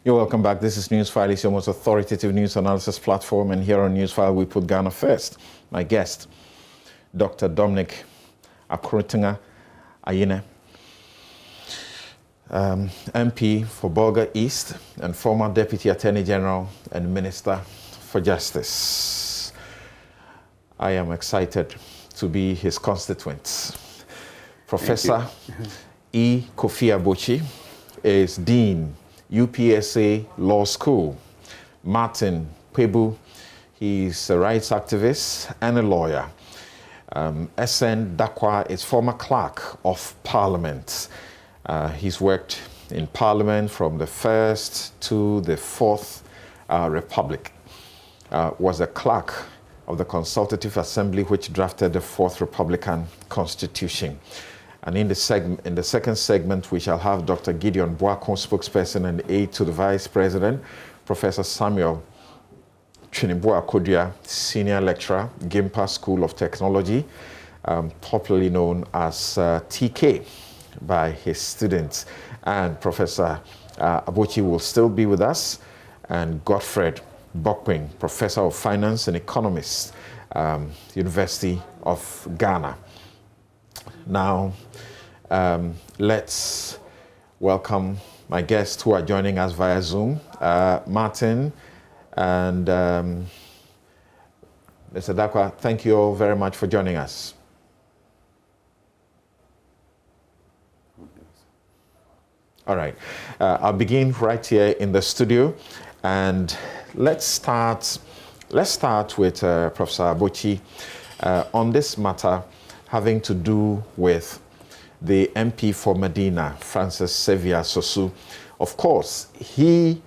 You're welcome back. This is Newsfile. It's your most authoritative news analysis platform, and here on Newsfile, we put Ghana first. My guest, Dr. Dominic Akrotinga Ayine, MP for Bolga East and former Deputy Attorney General and Minister for Justice. I am excited to be his constituent. Professor E. Kofi Abotsi is Dean, UPSA Law School. Martin Pebu, he's a rights activist and a lawyer. SN Dakwa is former clerk of Parliament. He's worked in Parliament from the First to the Fourth Republic. Was a clerk of the Consultative Assembly which drafted the Fourth Republican Constitution. And in the second segment, we shall have Dr. Gideon Boakon, spokesperson and aide to the Vice President, Professor Samuel Chinibua Kodria, senior lecturer, Gimpa School of Technology, popularly known as TK by his students. And Professor Abotsi will still be with us, and Godfred Bokwing, Professor of Finance and Economist, University of Ghana. Now, let's welcome my guests who are joining us via Zoom. Martin and Mr. Dakwa, thank you all very much for joining us. All right, I'll begin right here in the studio, and let's start with Professor Abotsi on this matter having to do with the MP for Medina, Francis Xavier Sosu. Of course, he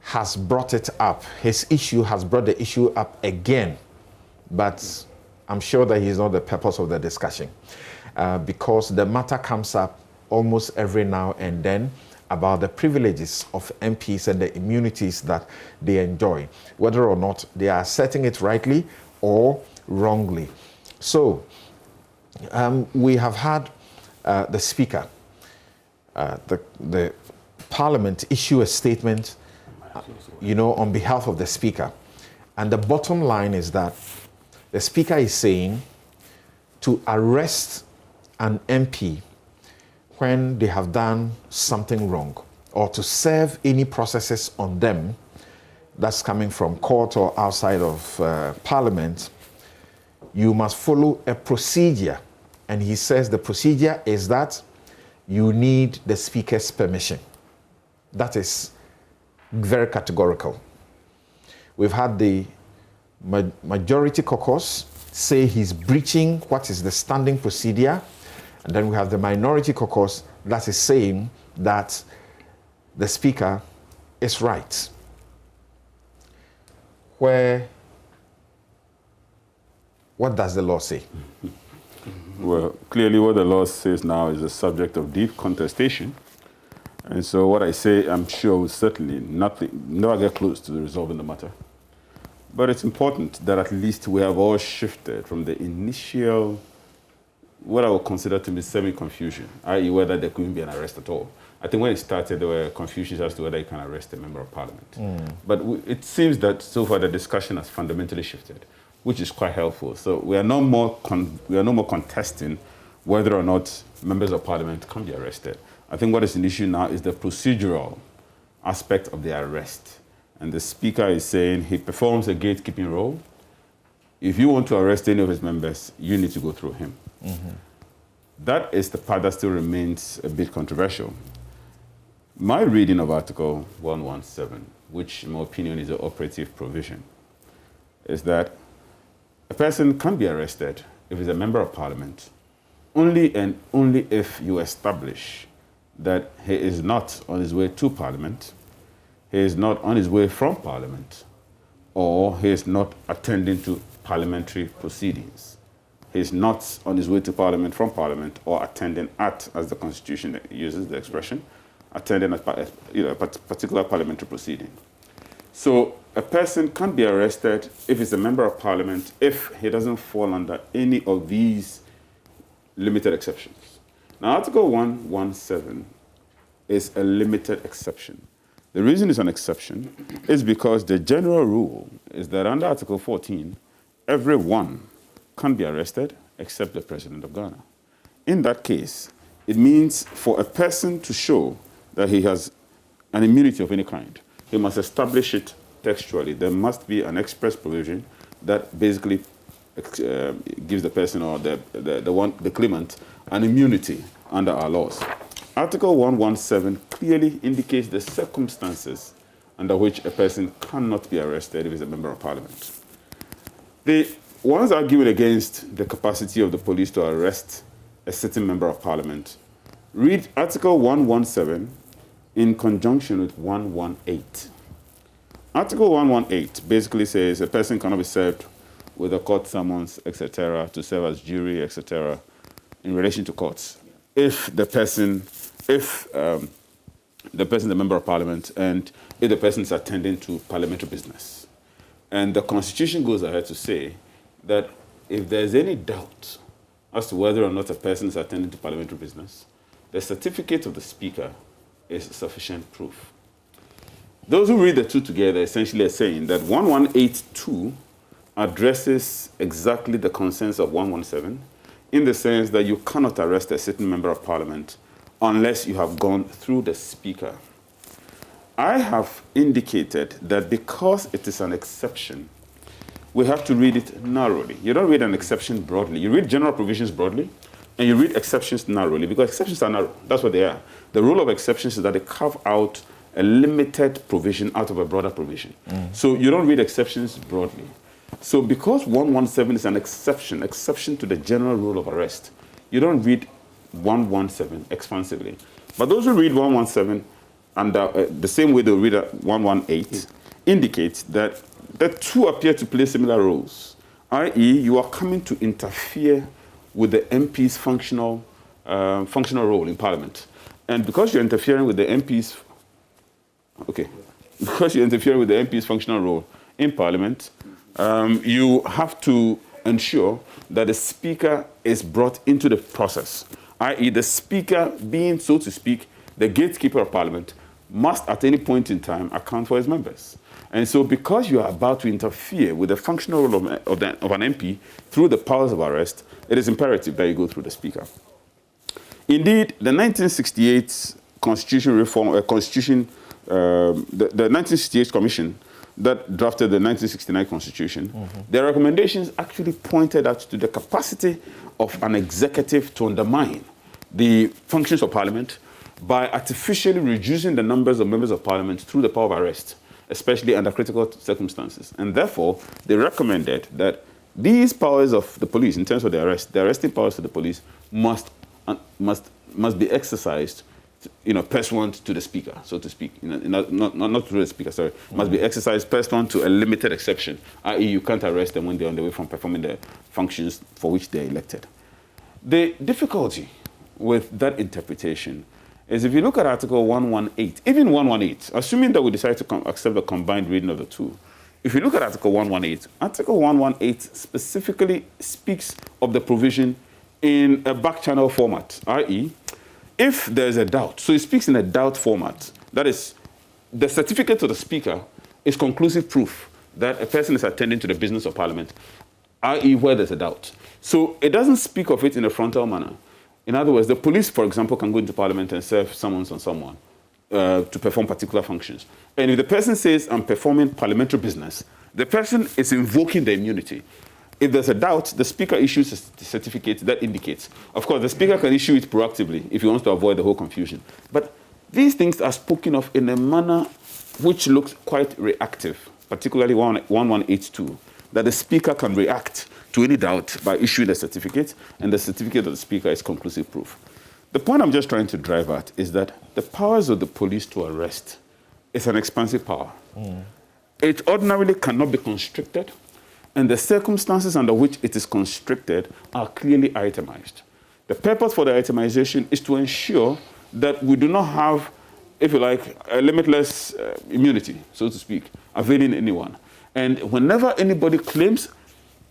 has brought it up. His issue has brought the issue up again, but I'm sure that he's not the purpose of the discussion because the matter comes up almost every now and then about the privileges of MPs and the immunities that they enjoy, whether or not they are setting it rightly or wrongly. So, we have had the Speaker, the Parliament issue a statement, on behalf of the Speaker. And the bottom line is that the Speaker is saying to arrest an MP when they have done something wrong, or to serve any processes on them that's coming from court or outside of Parliament, you must follow a procedure. And he says the procedure is that you need the Speaker's permission. That is very categorical. We've had the majority caucus say he's breaching what is the standing procedure. And then we have the minority caucus that is saying that the Speaker is right. What does the law say? Well, clearly what the law says now is a subject of deep contestation. And so what I say, I'm sure will certainly never get close to resolving the matter. But it's important that at least we have all shifted from the initial, what I would consider to be semi-confusion, i.e. whether there couldn't be an arrest at all. I think when it started, there were confusions as to whether you can arrest a member of Parliament. But it seems that so far the discussion has fundamentally shifted, which is quite helpful. So we are no more contesting whether or not members of Parliament can be arrested. I think what is an issue now is the procedural aspect of the arrest. And the Speaker is saying he performs a gatekeeping role. If you want to arrest any of his members, you need to go through him. That is the part that still remains a bit controversial. My reading of Article 117, which in my opinion is an operative provision, is that a person can be arrested if he's a member of Parliament only and only if you establish that he is not on his way to Parliament, he is not on his way from Parliament, or he is not attending to parliamentary proceedings. He is not on his way to Parliament from Parliament, or attending at, as the Constitution uses the expression, attending a particular parliamentary proceeding. So a person can be arrested if he's a member of Parliament if he doesn't fall under any of these limited exceptions. Now, Article 117 is a limited exception. The reason it's an exception is because the general rule is that under Article 14, everyone can be arrested except the President of Ghana. In that case, it means for a person to show that he has an immunity of any kind, he must establish it textually. There must be an express provision that basically gives the person or the claimant an immunity under our laws. Article 117 clearly indicates the circumstances under which a person cannot be arrested if he's a member of parliament. The ones arguing against the capacity of the police to arrest a sitting member of parliament read Article 117 in conjunction with 118. Article 118 basically says a person cannot be served with a court summons, etc., to serve as jury, etc., in relation to courts, if the person is a member of parliament and if the person is attending to parliamentary business. And the Constitution goes ahead to say that if there's any doubt as to whether or not a person is attending to parliamentary business, the certificate of the Speaker is sufficient proof. Those who read the two together essentially are saying that 1182 addresses exactly the concerns of 117 in the sense that you cannot arrest a sitting member of parliament unless you have gone through the Speaker. I have indicated that because it is an exception, we have to read it narrowly. You don't read an exception broadly. You read general provisions broadly, and you read exceptions narrowly, because exceptions are narrow. That's what they are. The rule of exceptions is that they carve out a limited provision out of a broader provision. So you don't read exceptions broadly. So because 117 is an exception to the general rule of arrest, you don't read 117 expansively. But those who read 117 and the same way they read 118 indicates that the two appear to play similar roles, i.e. you are coming to interfere with the MP's functional role in Parliament. And because you're interfering with the MP's functional role in Parliament, you have to ensure that the Speaker is brought into the process, i.e. the Speaker being, so to speak, the gatekeeper of Parliament, must at any point in time account for his members. And so because you are about to interfere with the functional role of an MP through the powers of arrest, it is imperative that you go through the Speaker. Indeed, the 1968 Constitution reform, the 1968 Commission that drafted the 1969 Constitution, their recommendations actually pointed out to the capacity of an executive to undermine the functions of Parliament by artificially reducing the numbers of members of Parliament through the power of arrest, especially under critical circumstances. And therefore, they recommended that these powers of the police, in terms of the arresting powers of the police, must be exercised, pursuant to the Speaker, so to speak. Not through the Speaker, sorry. Must be exercised pursuant to a limited exception, i.e. you can't arrest them when they're on the way from performing the functions for which they're elected. The difficulty with that interpretation is if you look at Article 118, even 118, assuming that we decide to accept the combined reading of the two, if you look at Article 118 specifically speaks of the provision in a back-channel format, i.e., if there's a doubt, so it speaks in a doubt format, that is, the certificate to the Speaker is conclusive proof that a person is attending to the business of Parliament, i.e., where there's a doubt. So it doesn't speak of it in a frontal manner. In other words, the police, for example, can go into Parliament and serve summons on someone to perform particular functions. And if the person says, I'm performing parliamentary business, the person is invoking the immunity. If there's a doubt, the Speaker issues a certificate that indicates. Of course, the Speaker can issue it proactively if he wants to avoid the whole confusion. But these things are spoken of in a manner which looks quite reactive, particularly 1182, that the Speaker can react to any doubt by issuing a certificate, and the certificate of the Speaker is conclusive proof. The point I'm just trying to drive at is that the powers of the police to arrest is an expansive power. It ordinarily cannot be constricted, and the circumstances under which it is constricted are clearly itemized. The purpose for the itemization is to ensure that we do not have, if you like, a limitless immunity, so to speak, availing anyone. And whenever anybody claims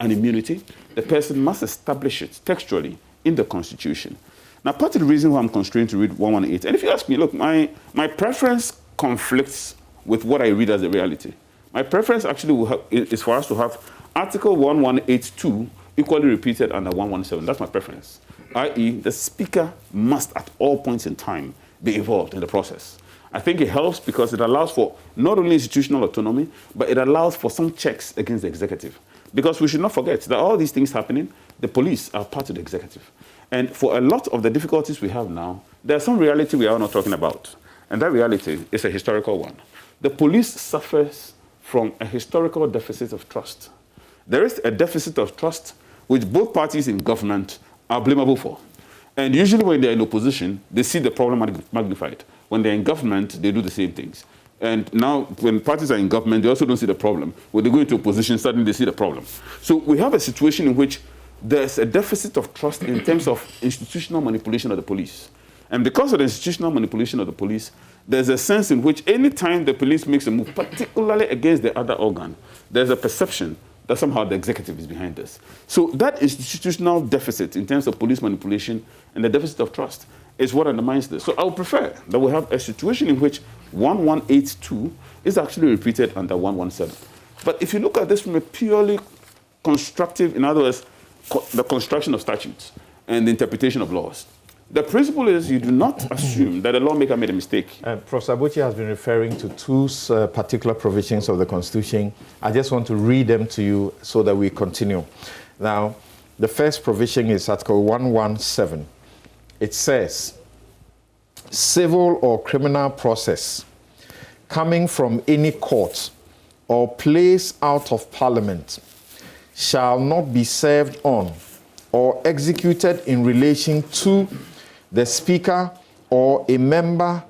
an immunity, the person must establish it textually in the Constitution. Now, part of the reason why I'm constrained to read 118, and if you ask me, look, my preference conflicts with what I read as a reality. My preference actually is for us to have Article 1182 equally repeated under 117. That's my preference. I.e., the Speaker must at all points in time be involved in the process. I think it helps because it allows for not only institutional autonomy, but it allows for some checks against the executive. Because we should not forget that all these things happening, the police are part of the executive. And for a lot of the difficulties we have now, there's some reality we are not talking about. And that reality is a historical one. The police suffers from a historical deficit of trust. There is a deficit of trust which both parties in government are blamable for. And usually when they're in opposition, they see the problem magnified. When they're in government, they do the same things. And now when parties are in government, they also don't see the problem. When they go into opposition, suddenly they see the problem. So we have a situation in which there's a deficit of trust in terms of institutional manipulation of the police. And because of the institutional manipulation of the police, there's a sense in which any time the police makes a move, particularly against the other organ, there's a perception that somehow the executive is behind this. So that institutional deficit in terms of police manipulation and the deficit of trust is what undermines this. So I would prefer that we have a situation in which 1182 is actually repeated under 117. But if you look at this from a purely constructive, in other words, the construction of statutes and the interpretation of laws, the principle is you do not assume that a lawmaker made a mistake. Prof. Abotsi has been referring to two particular provisions of the Constitution. I just want to read them to you so that we continue. Now, the first provision is Article 117. It says, civil or criminal process coming from any court or place out of Parliament shall not be served on or executed in relation to the Speaker or a member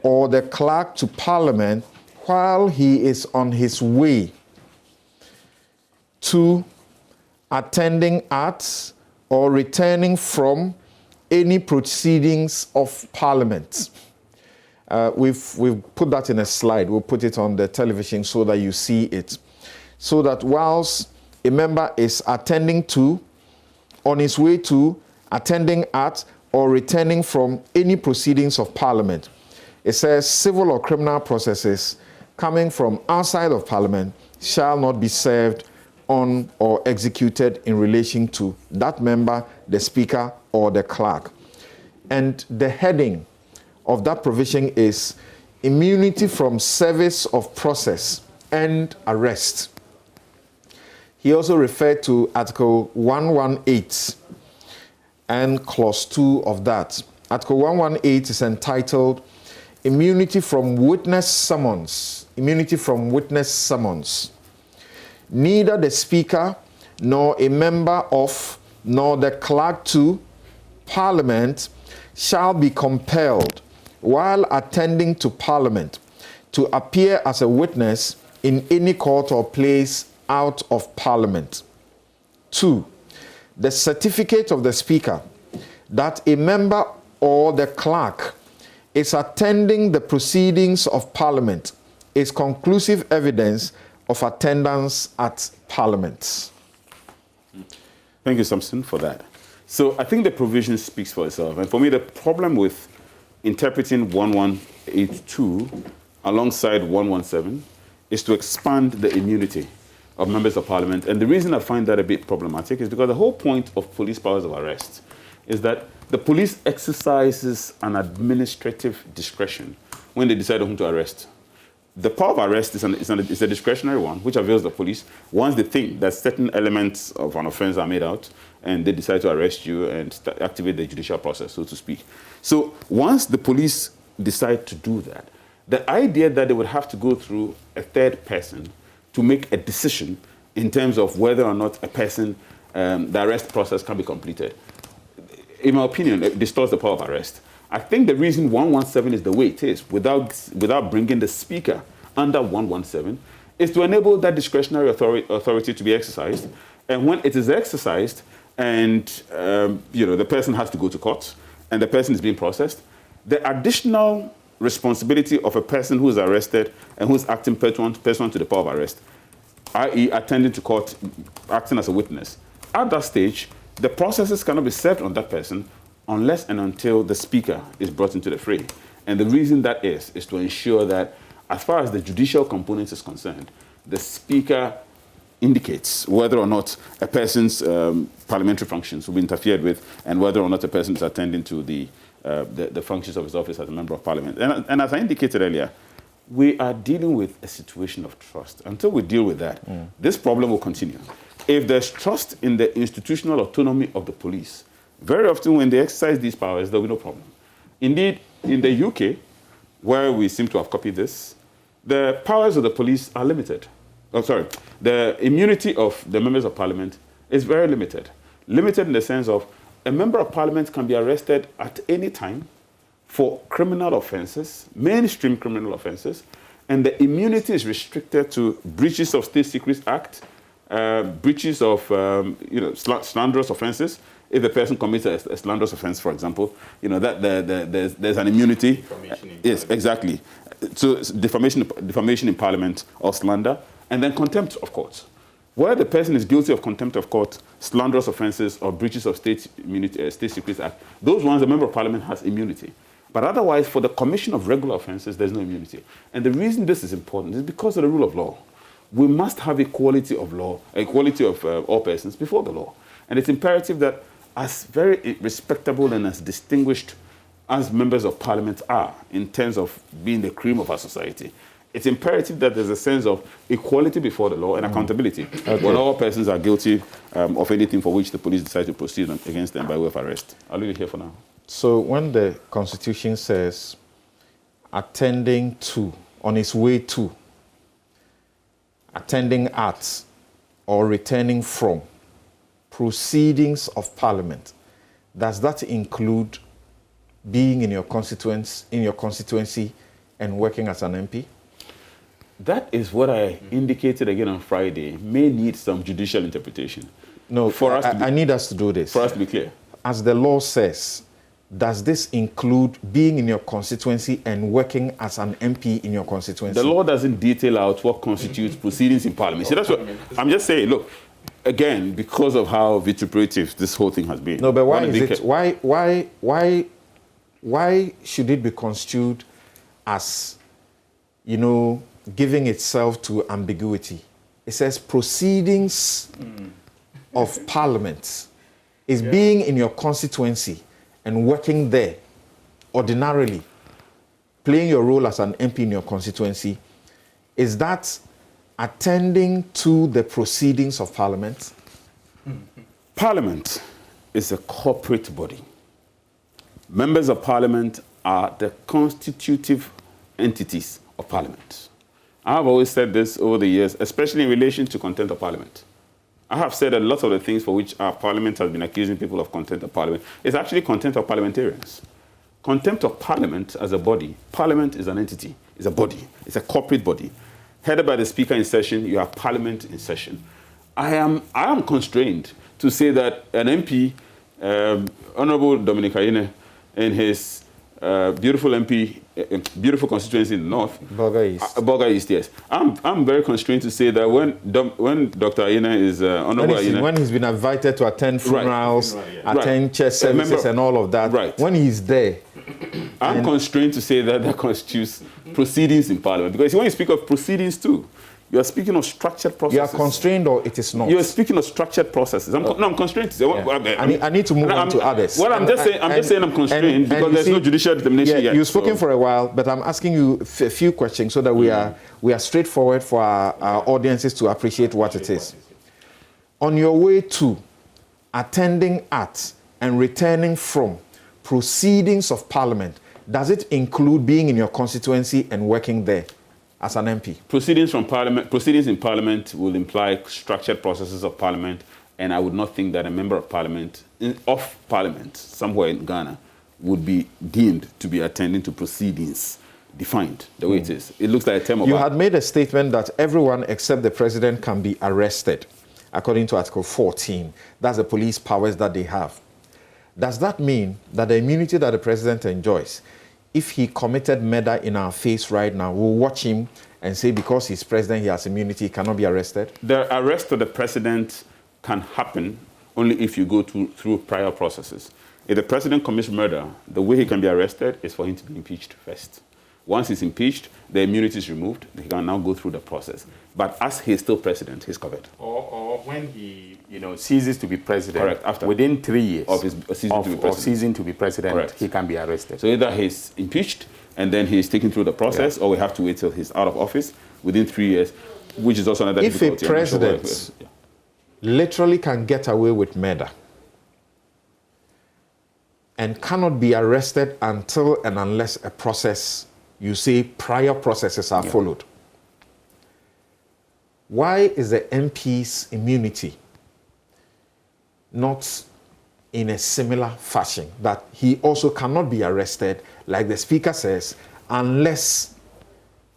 or the clerk to Parliament while he is on his way to attending at or returning from any proceedings of Parliament. We've put that in a slide. We'll put it on the television so that you see it. So that whilst a member is attending to, on his way to, attending at, or returning from any proceedings of Parliament, it says civil or criminal processes coming from outside of Parliament shall not be served on or executed in relation to that member, the Speaker, or the clerk. And the heading of that provision is immunity from service of process and arrest. He also referred to Article 118 and Clause 2 of that. Article 118 is entitled Immunity from Witness Summons. Immunity from Witness Summons. Neither the Speaker nor a member of nor the clerk to Parliament shall be compelled while attending to Parliament to appear as a witness in any court or place out of Parliament. 2. The certificate of the Speaker that a member or the clerk is attending the proceedings of Parliament is conclusive evidence of attendance at Parliament. Thank you, Samson, for that. So I think the provision speaks for itself. And for me, the problem with interpreting 1182 alongside 117 is to expand the immunity of members of Parliament. And the reason I find that a bit problematic is because the whole point of police powers of arrest is that the police exercises an administrative discretion when they decide whom to arrest. The power of arrest is a discretionary one, which avails the police once they think that certain elements of an offense are made out and they decide to arrest you and activate the judicial process, so to speak. So once the police decide to do that, the idea that they would have to go through a third person to make a decision in terms of whether or not a person, the arrest process can be completed, in my opinion, it distorts the power of arrest. I think the reason 117 is the way it is, without bringing the Speaker under 117, is to enable that discretionary authority to be exercised. And when it is exercised, and the person has to go to court, and the person is being processed, the additional responsibility of a person who is arrested and who is acting pursuant to the power of arrest, i.e. attending to court, acting as a witness, at that stage, the processes cannot be served on that person unless and until the Speaker is brought into the fray. And the reason that is to ensure that as far as the judicial component is concerned, the Speaker indicates whether or not a person's parliamentary functions will be interfered with and whether or not a person is attending to the functions of his office as a member of parliament. And as I indicated earlier, we are dealing with a situation of trust. Until we deal with that, this problem will continue. If there's trust in the institutional autonomy of the police, very often when they exercise these powers, there will be no problem. Indeed, in the UK, where we seem to have copied this, the powers of the police are limited. The immunity of the members of parliament is very limited. Limited in the sense of a member of parliament can be arrested at any time for criminal offenses, mainstream criminal offenses, and the immunity is restricted to breaches of State Secrets Act, breaches of slanderous offenses. If the person commits a slanderous offense, for example, there's an immunity. Yes, exactly. So defamation in parliament or slander, and then contempt of court. Where the person is guilty of contempt of court, slanderous offenses, or breaches of State Secrets Act, those ones, the member of parliament has immunity. But otherwise, for the commission of regular offenses, there's no immunity. And the reason this is important is because of the rule of law. We must have equality of law, equality of all persons before the law. And it's imperative that as very respectable and as distinguished as members of parliament are in terms of being the cream of our society, it's imperative that there's a sense of equality before the law and accountability when all persons are guilty of anything for which the police decide to proceed against them by way of arrest. I'll leave it here for now. So when the Constitution says attending to, on its way to, attending at, or returning from proceedings of Parliament, does that include being in your constituency and working as an MP? That is what I indicated again on Friday. May need some judicial interpretation. No, I need us to do this. For us to be clear. As the law says, does this include being in your constituency and working as an MP in your constituency? The law doesn't detail out what constitutes proceedings in Parliament. See, that's what I'm just saying. Look, again, because of how vituperative this whole thing has been. No, but why should it be construed as, giving itself to ambiguity? It says proceedings of Parliament is being in your constituency and working there ordinarily, playing your role as an MP in your constituency. Is that attending to the proceedings of Parliament? Parliament is a corporate body. Members of Parliament are the constitutive entities of Parliament. I have always said this over the years, especially in relation to contempt of Parliament. I have said a lot of the things for which our Parliament has been accusing people of contempt of Parliament. It's actually contempt of parliamentarians. Contempt of Parliament as a body. Parliament is an entity, it's a body, it's a corporate body. Headed by the Speaker in session, you have Parliament in session. I am constrained to say that an MP, Honorable Dominic Ayine, in his beautiful MP, beautiful constituency in the north, Bolga East, yes. I'm very constrained to say that when Dr. Ayine is Honorable Ayine, when he's been invited to attend funerals, attend church services, and all of that, when he's there, I'm constrained to say that constitutes proceedings in Parliament, because when you speak of proceedings too, you are speaking of structured processes. You are constrained, or it is not? You are speaking of structured processes. I'm constrained to say. I need to move on to others. Well, I'm just saying I'm constrained because there's no judicial determination yet. You've spoken for a while, but I'm asking you a few questions so that we are straightforward for our audiences to appreciate what it is. On your way to, attending at, and returning from proceedings of Parliament, does it include being in your constituency and working there as an MP? Proceedings in Parliament will imply structured processes of Parliament, and I would not think that a member of Parliament, somewhere in Ghana, would be deemed to be attending to proceedings defined the way it is. It looks like a term of... You had made a statement that everyone except the president can be arrested, according to Article 14. That's the police powers that they have. Does that mean that the immunity that the president enjoys, if he committed murder in our face right now, we'll watch him and say because he's president, he has immunity, he cannot be arrested? The arrest of the president can happen only if you go through prior processes. If the president commits murder, the way he can be arrested is for him to be impeached first. Once he's impeached, the immunity is removed. He can now go through the process. But as he's still president, he's covered. Or when he, ceases to be president, Correct. After. within 3 years Of his ceasing to be president. Correct. he can be arrested. So either he's impeached and then he's taken through the process, or we have to wait till he's out of office within 3 years, which is also another difficulty. If a president literally can get away with murder and cannot be arrested until and unless a process, you say prior processes are followed, why is the MP's immunity not in a similar fashion, that he also cannot be arrested, like the Speaker says, unless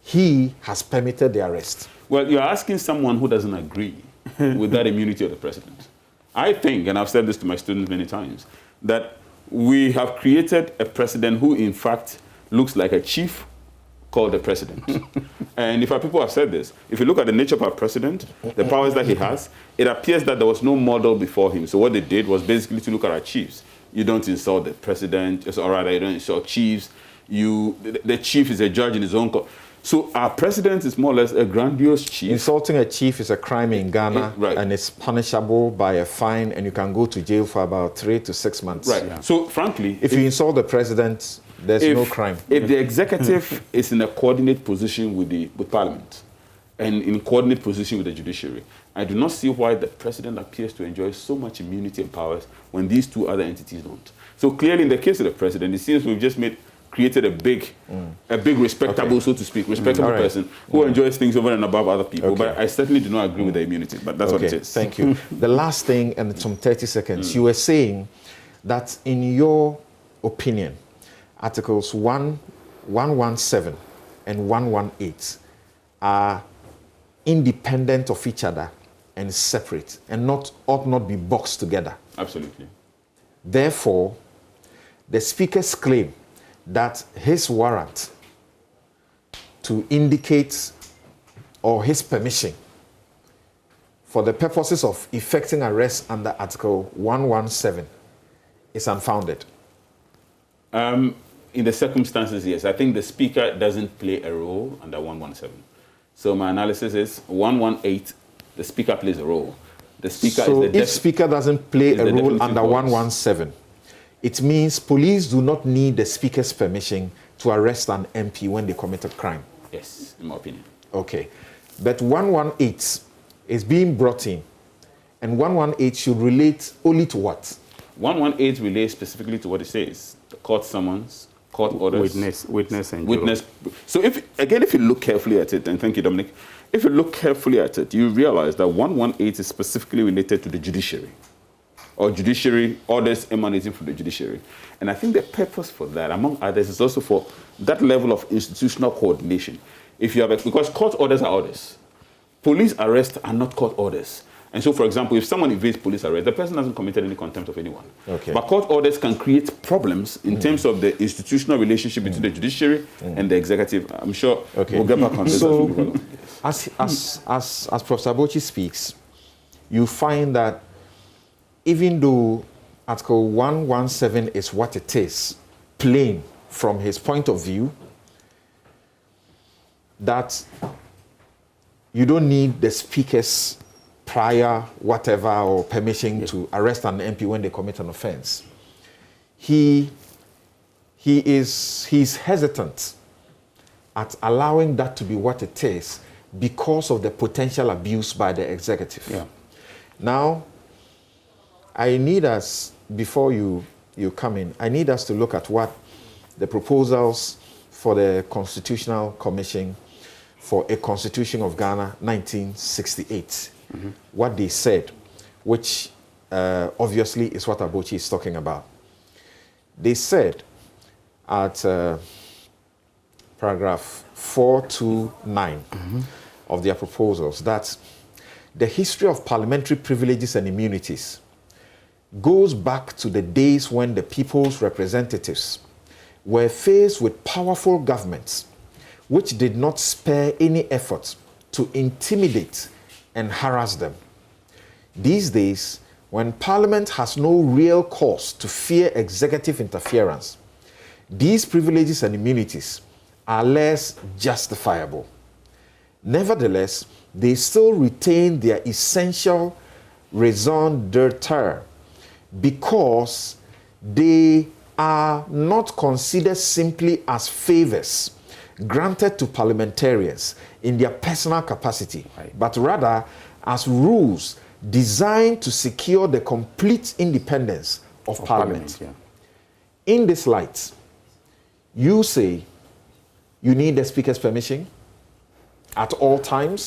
he has permitted the arrest? Well, you're asking someone who doesn't agree with that immunity of the president. I think, and I've said this to my students many times, that we have created a president who, in fact, looks like a chief called the president. And if our people have said this, if you look at the nature of our president, the powers that he has, it appears that there was no model before him. So what they did was basically to look at our chiefs. You don't insult the president, or rather, you don't insult chiefs. The chief is a judge in his own court. So our president is more or less a grandiose chief. Insulting a chief is a crime in Ghana, right, and it's punishable by a fine, and you can go to jail for about 3 to 6 months. Right. Yeah. So frankly, if you insult the president, there's no crime. If the executive is in a coordinate position with Parliament and in coordinate position with the judiciary, I do not see why the president appears to enjoy so much immunity and powers when these two other entities don't. So clearly, in the case of the president, it seems we've just created a big respectable, so to speak, respectable person who enjoys things over and above other people. Okay. But I certainly do not agree with the immunity. But that's what it is. Thank you. The last thing, and some 30 seconds, you were saying that in your opinion, Articles 117 and 118 are independent of each other and separate, and ought not be boxed together. Absolutely. Therefore, the Speaker's claim that his warrant to indicate, or his permission for the purposes of effecting arrest under Article 117 is unfounded. In the circumstances, yes. I think the Speaker doesn't play a role under 117. So my analysis is 118, the Speaker plays a role. The Speaker so is the if Speaker doesn't play a role under 117, it means police do not need the Speaker's permission to arrest an MP when they commit a crime. Yes, in my opinion. Okay. But 118 is being brought in, and 118 should relate only to what? 118 relates specifically to what it says. The court summons, court orders. Witness and juror. So if you look carefully at it, and thank you, Dominic, if you look carefully at it, you realize that 118 is specifically related to the judiciary, or judiciary orders emanating from the judiciary. And I think the purpose for that, among others, is also for that level of institutional coordination. Because court orders are orders. Police arrests are not court orders. And so, for example, if someone evades police arrest, the person hasn't committed any contempt of anyone. Okay. But court orders can create problems in terms of the institutional relationship between the judiciary and the executive. I'm sure we'll get back on this. So, as Professor Abotsi speaks, you find that even though Article 117 is what it is, plain from his point of view, that you don't need the Speaker's prior whatever or permission to arrest an MP when they commit an offense. He's hesitant at allowing that to be what it is because of the potential abuse by the executive. Yeah. Now, I need us, before you come in, I need us to look at what the proposals for the Constitutional Commission for a Constitution of Ghana 1968, what they said, which obviously is what Abotsi is talking about. They said at paragraph 429 of their proposals that the history of parliamentary privileges and immunities goes back to the days when the people's representatives were faced with powerful governments which did not spare any effort to intimidate and harass them. These days, when Parliament has no real cause to fear executive interference, these privileges and immunities are less justifiable. Nevertheless, they still retain their essential raison d'etre because they are not considered simply as favors granted to parliamentarians in their personal capacity, but rather as rules designed to secure the complete independence of Parliament. In this light, you say you need the Speaker's permission at all times.